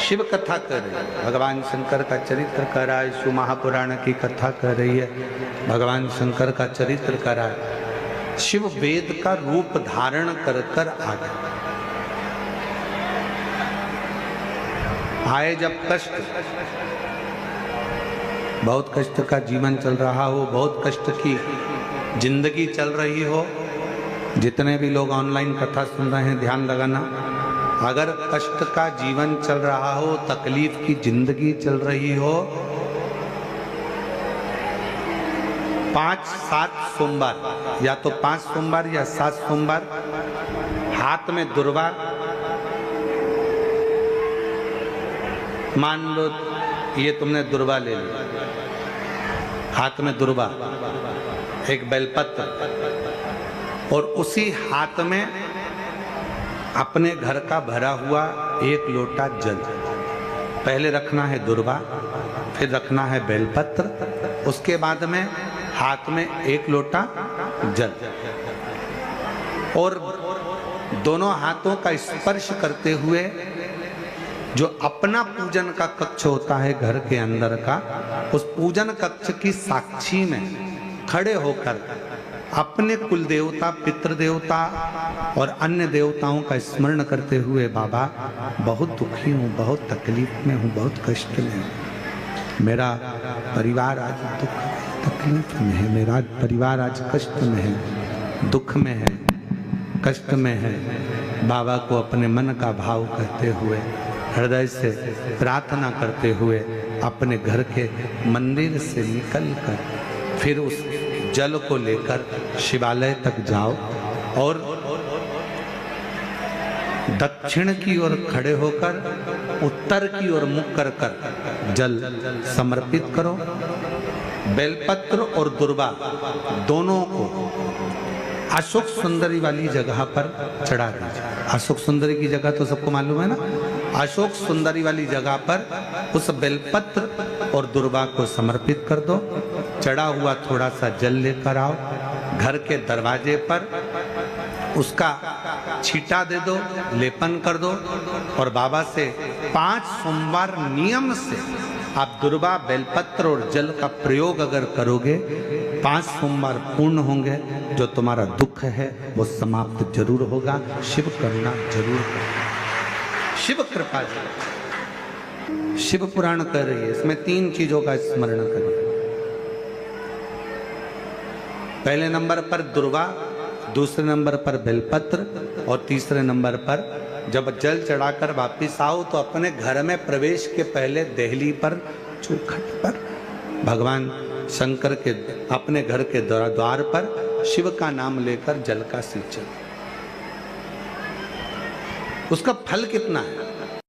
शिव कथा कर रही है, भगवान शंकर का चरित्र कर रहा है। शिव महापुराण की कथा कर रही है, भगवान शंकर का चरित्र कर रहा है। शिव वेद का रूप धारण कर कर आ गए। आए जब कष्ट, बहुत कष्ट का जीवन चल रहा हो, बहुत कष्ट की जिंदगी चल रही हो, जितने भी लोग ऑनलाइन कथा सुन रहे हैं ध्यान लगाना, अगर कष्ट का जीवन चल रहा हो, तकलीफ की जिंदगी चल रही हो, 5-7 सोमवार, या तो 5 सोमवार या 7 सोमवार, हाथ में दुर्वा, मान लो ये तुमने दुर्वा ले लिया, हाथ में दुर्वा, एक बेलपत्र, और उसी हाथ में अपने घर का भरा हुआ 1 लोटा जल। पहले रखना है दुर्वा, फिर रखना है बेलपत्र, उसके बाद में हाथ में 1 लोटा जल, और दोनों हाथों का स्पर्श करते हुए जो अपना पूजन का कक्ष होता है घर के अंदर का, उस पूजन कक्ष की साक्षी में खड़े होकर अपने कुल देवता, पितृ देवता और अन्य देवताओं का स्मरण करते हुए, बाबा बहुत दुखी हूँ, बहुत तकलीफ में हूँ, बहुत कष्ट में हूँ, मेरा परिवार आज दुख तकलीफ में है, मेरा परिवार आज कष्ट में है, दुख में है, कष्ट में है। बाबा को अपने मन का भाव कहते हुए, हृदय से प्रार्थना करते हुए अपने घर के मंदिर से निकलकर फिर उस जल को लेकर शिवालय तक जाओ और दक्षिण की ओर खड़े होकर उत्तर की ओर मुख कर कर जल समर्पित करो। बेलपत्र और दुर्वा दोनों को अशोक सुंदरी वाली जगह पर चढ़ा दीजिए। अशोक सुंदरी की जगह तो सबको मालूम है ना, अशोक सुंदरी वाली जगह पर उस बेलपत्र और दुर्वा को समर्पित कर दो। चढ़ा हुआ थोड़ा सा जल लेकर आओ, घर के दरवाजे पर उसका छींटा दे दो, लेपन कर दो, और बाबा से 5 सोमवार नियम से आप दुर्वा, बेलपत्र और जल का प्रयोग अगर करोगे, 5 सोमवार पूर्ण होंगे, जो तुम्हारा दुख है वो समाप्त जरूर होगा। शिव करुणा जरूर करेगा, शिव कृपा जरूर। शिव पुराण कर रही है, इसमें 3 चीजों का स्मरण करें। पहले नंबर पर दुर्वा, दूसरे नंबर पर बेलपत्र, और तीसरे नंबर पर जब जल चढ़ाकर वापिस आओ तो अपने घर में प्रवेश के पहले देहली पर, चौखट पर भगवान शंकर के अपने घर के द्वार पर शिव का नाम लेकर जल का सिंचन। उसका फल कितना है?